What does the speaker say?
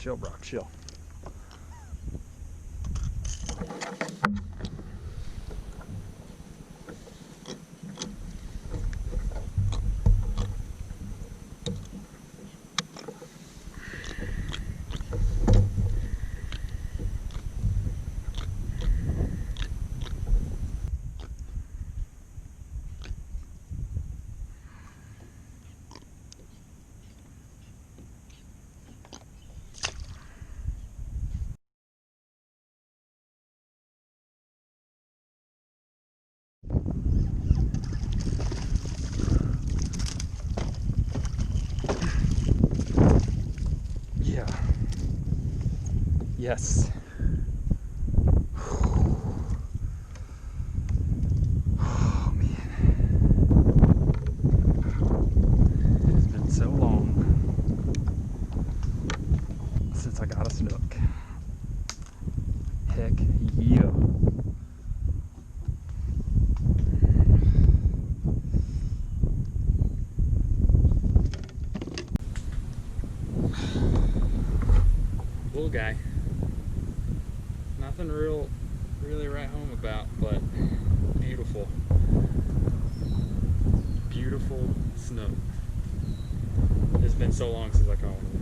Chill, bro, chill. Yeah. Yes. Oh man. It has been so long since I got a snook. Heck yeah. Little guy. Nothing really right home about, but beautiful. Beautiful snook. It's been so long since I caught one.